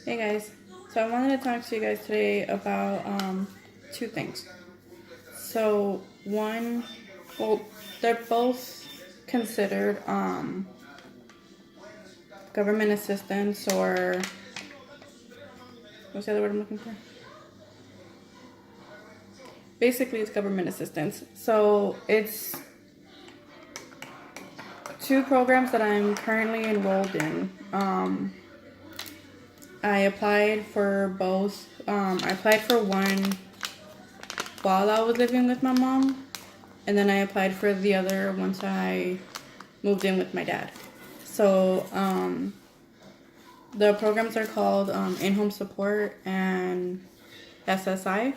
Hey guys, so I wanted to talk to you guys today about two things. So one, well, they're both considered government assistance, or what's the other word I'm looking for? Basically, it's government assistance. So it's two programs that I'm currently enrolled in. I applied for both. I applied for one while I was living with my mom, and then I applied for the other once I moved in with my dad. So the programs are called in-home support and SSI.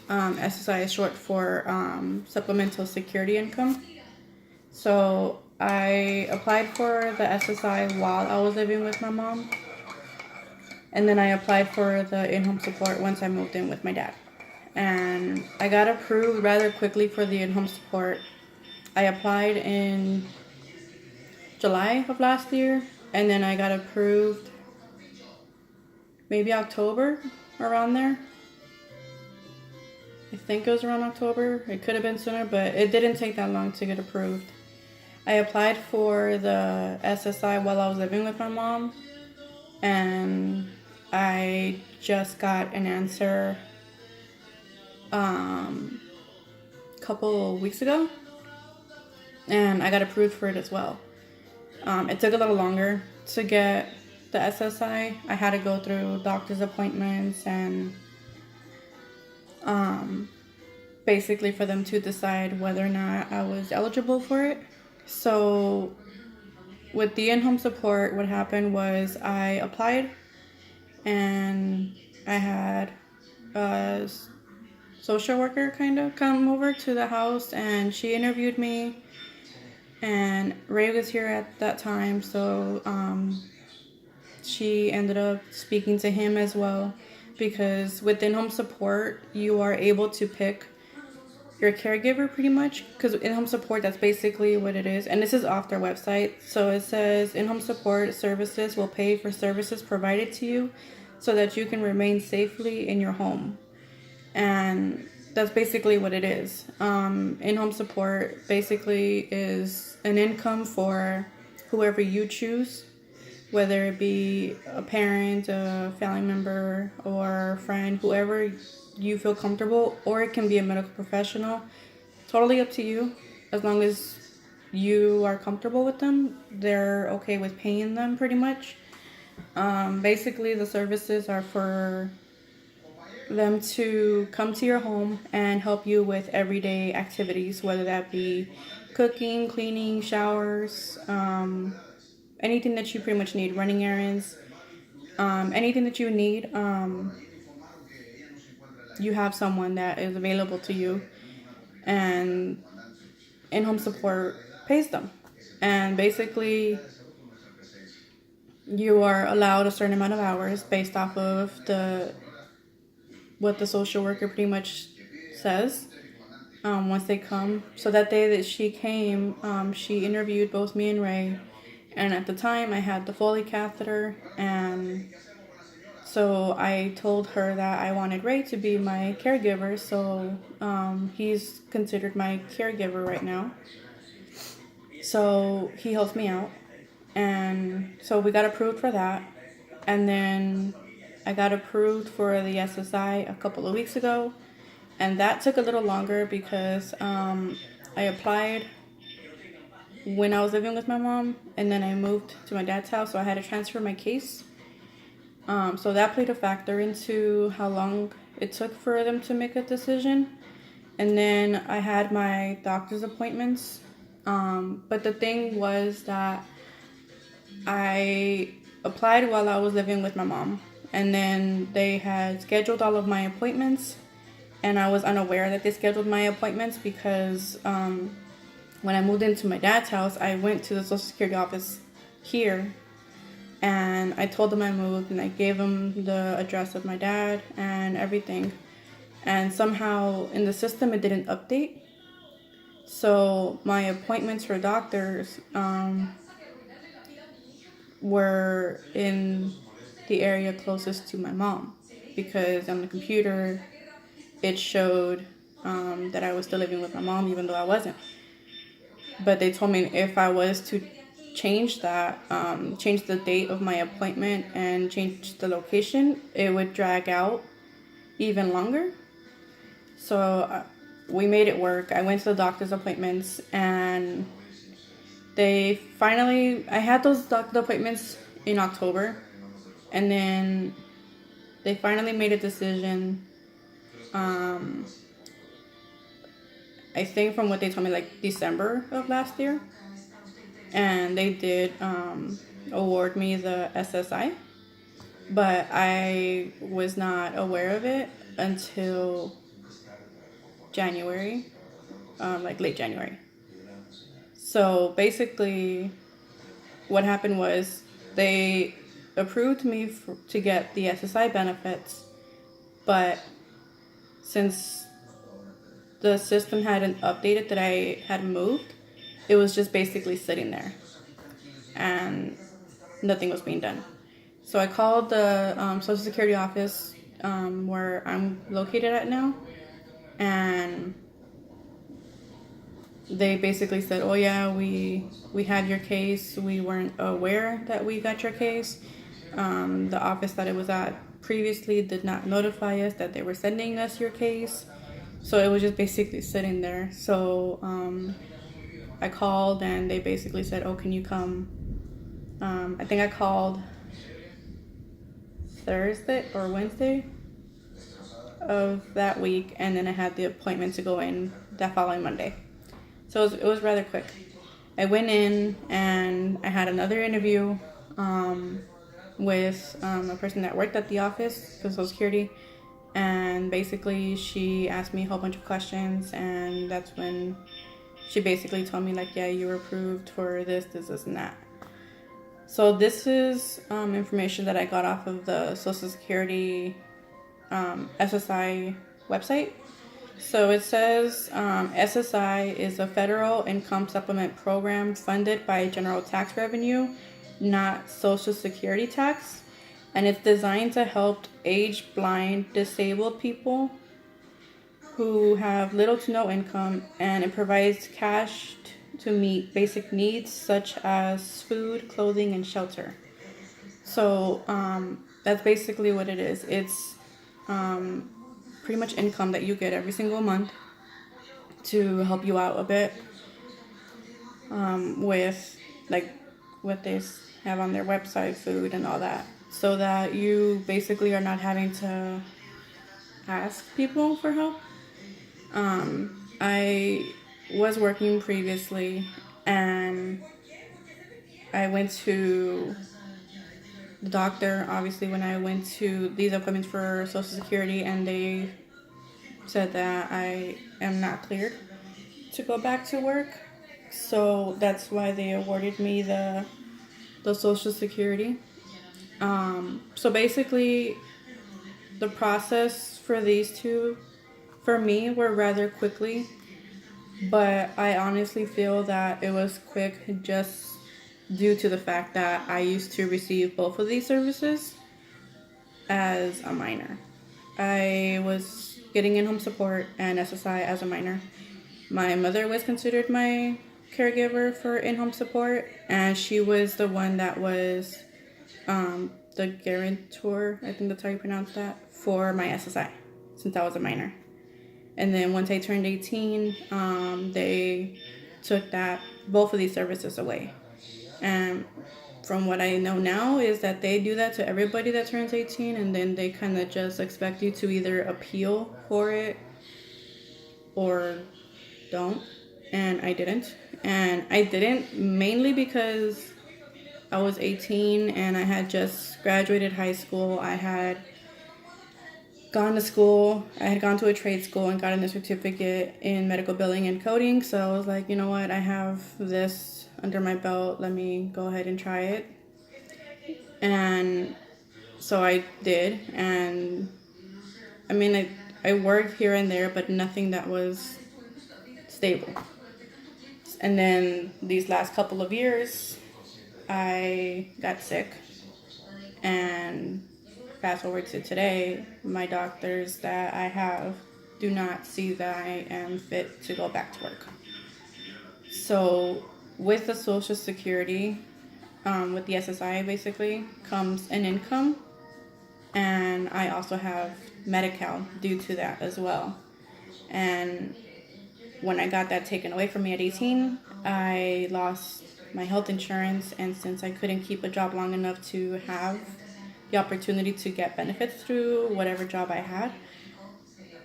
SSI is short for supplemental security income. So I applied for the SSI while I was living with my mom, and then I applied for the in-home support once I moved in with my dad. And I got approved rather quickly for the in-home support. I applied in July of last year, and then I got approved maybe October, around there. I think it was around October. It could have been sooner, but it didn't take that long to get approved. I applied for the SSI while I was living with my mom, and I just got an answer a couple weeks ago, and I got approved for it as well. It took a little longer to get the SSI. I had to go through doctor's appointments and basically for them to decide whether or not I was eligible for it. So with the in-home support, what happened was I applied, and I had a social worker kind of come over to the house, and she interviewed me, and Ray was here at that time, so she ended up speaking to him as well, because with in-home support you are able to pick your caregiver pretty much, because in-home support, that's basically what it is. And this is off their website. So it says in-home support services will pay for services provided to you so that you can remain safely in your home. And that's basically what it is. In-home support basically is an income for whoever you choose, whether it be a parent, a family member, or a friend, whoever you feel comfortable, or it can be a medical professional. Totally up to you. As long as you are comfortable with them, they're okay with paying them pretty much. Basically, the services are for them to come to your home and help you with everyday activities, whether that be cooking, cleaning, showers, anything that you pretty much need, running errands, anything that you need. You have someone that is available to you, and in-home support pays them. And basically, you are allowed a certain amount of hours based off of what the social worker pretty much says. Once they come, so that day that she came, she interviewed both me and Ray, and at the time I had the Foley catheter, and so I told her that I wanted Ray to be my caregiver. So he's considered my caregiver right now. So he helps me out. And so we got approved for that. And then I got approved for the SSI a couple of weeks ago. And that took a little longer because I applied when I was living with my mom. And then I moved to my dad's house. So I had to transfer my case. So that played a factor into how long it took for them to make a decision. And then I had my doctor's appointments. But the thing was that I applied while I was living with my mom. And then they had scheduled all of my appointments. And I was unaware that they scheduled my appointments because when I moved into my dad's house, I went to the Social Security office here. And I told them I moved, and I gave them the address of my dad and everything. And somehow in the system it didn't update. So my appointments for doctors were in the area closest to my mom, because on the computer it showed that I was still living with my mom, even though I wasn't. But they told me if I was to change that, change the date of my appointment and change the location, it would drag out even longer. So we made it work. I went to the doctor's appointments, and I had those doctor appointments in October, and then they finally made a decision. I think from what they told me, like December of last year, and they did award me the SSI, but I was not aware of it until January, like late January. So basically, what happened was they approved me to get the SSI benefits, but since the system hadn't updated that I had moved, it was just basically sitting there, and nothing was being done. So I called the Social Security office where I'm located at now, and they basically said, oh yeah, we had your case. We weren't aware that we got your case. The office that it was at previously did not notify us that they were sending us your case. So it was just basically sitting there. So I called, and they basically said, oh, can you come? I think I called Thursday or Wednesday of that week, and then I had the appointment to go in that following Monday. So it was rather quick. I went in, and I had another interview with a person that worked at the office for Social Security, and basically she asked me a whole bunch of questions, and that's when she basically told me, like, yeah, you were approved for this, and that. So this is information that I got off of the Social Security SSI website. So it says SSI is a federal income supplement program funded by general tax revenue, not Social Security tax, and it's designed to help age-blind, disabled people who have little to no income, and it provides cash to meet basic needs such as food, clothing, and shelter. So that's basically what it is. It's pretty much income that you get every single month to help you out a bit with like what they have on their website, food and all that, so that you basically are not having to ask people for help. I was working previously, and I went to the doctor, obviously, when I went to these appointments for Social Security, and they said that I am not cleared to go back to work. So that's why they awarded me the Social Security. So basically, the process for these two, for me, were rather quickly, but I honestly feel that it was quick just due to the fact that I used to receive both of these services as a minor. I was getting in-home support and SSI as a minor. My mother was considered my caregiver for in-home support, and she was the one that was the guarantor, I think that's how you pronounce that, for my SSI, since I was a minor. And then once I turned 18, they took both of these services away. And from what I know now is that they do that to everybody that turns 18, and then they kind of just expect you to either appeal for it or don't. And I didn't. And I didn't mainly because I was 18 and I had just graduated high school. I had gone to school. I had gone to a trade school and gotten a certificate in medical billing and coding. So I was like, you know what? I have this under my belt. Let me go ahead and try it. And so I did. And I mean, I worked here and there, but nothing that was stable. And then these last couple of years, I got sick. And fast forward to today, my doctors that I have do not see that I am fit to go back to work. So with the Social Security, with the SSI basically, comes an income, and I also have Medi-Cal due to that as well. And when I got that taken away from me at 18, I lost my health insurance, and since I couldn't keep a job long enough to have the opportunity to get benefits through whatever job I had,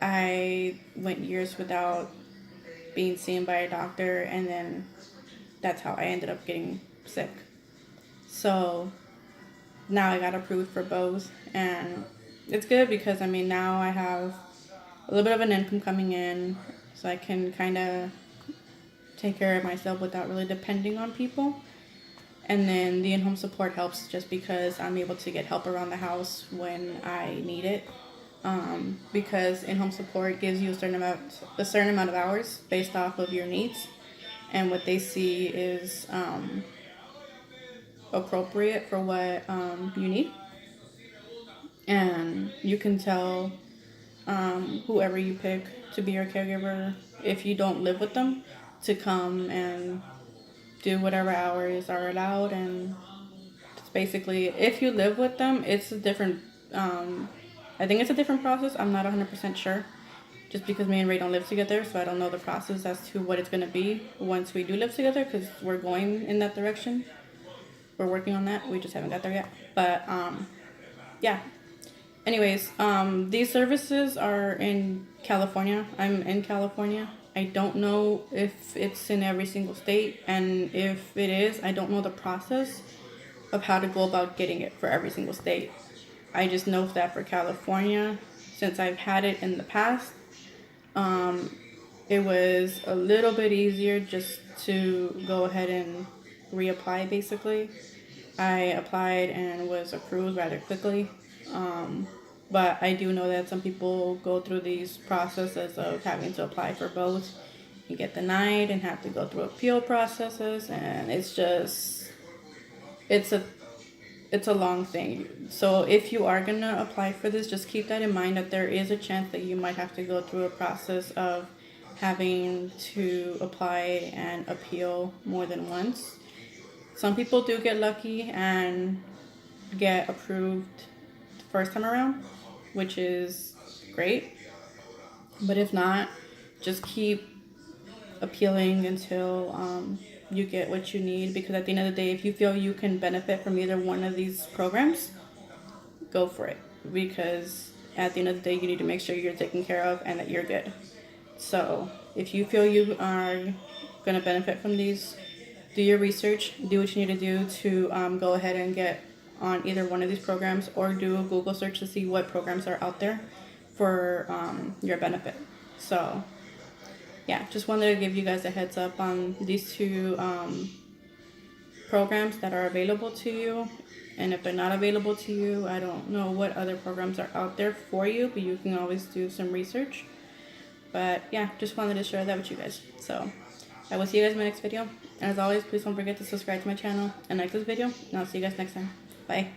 I went years without being seen by a doctor, and then that's how I ended up getting sick. So now I got approved for both, and it's good because now I have a little bit of an income coming in, so I can kind of take care of myself without really depending on people. And then the in-home support helps just because I'm able to get help around the house when I need it. Because in-home support gives you a certain amount of hours based off of your needs, and what they see is appropriate for what you need. And you can tell whoever you pick to be your caregiver, if you don't live with them, to come and do whatever hours are allowed. And it's basically, if you live with them, it's a different I think it's a different process. I'm not 100% sure, just because me and Ray don't live together, so I don't know the process as to what it's going to be once we do live together, because we're going in that direction. We're working on that. We just haven't got there yet. But yeah. Anyways, these services are in California. I'm in California. I don't know if it's in every single state, and if it is, I don't know the process of how to go about getting it for every single state. I just know that for California, since I've had it in the past, it was a little bit easier just to go ahead and reapply, basically. I applied and was approved rather quickly. But I do know that some people go through these processes of having to apply for both and get denied and have to go through appeal processes, and it's a long thing. So if you are gonna apply for this, just keep that in mind, that there is a chance that you might have to go through a process of having to apply and appeal more than once. Some people do get lucky and get approved the first time around, which is great. But if not, just keep appealing until you get what you need, because at the end of the day, if you feel you can benefit from either one of these programs, go for it, because at the end of the day, you need to make sure you're taken care of and that you're good. So if you feel you are going to benefit from these, do your research, do what you need to do to go ahead and get on either one of these programs, or do a Google search to see what programs are out there for your benefit. So yeah, just wanted to give you guys a heads up on these two programs that are available to you. And if they're not available to you, I don't know what other programs are out there for you, but you can always do some research. But yeah, just wanted to share that with you guys. So I will see you guys in my next video. And as always, please don't forget to subscribe to my channel and like this video. And I'll see you guys next time. Bye.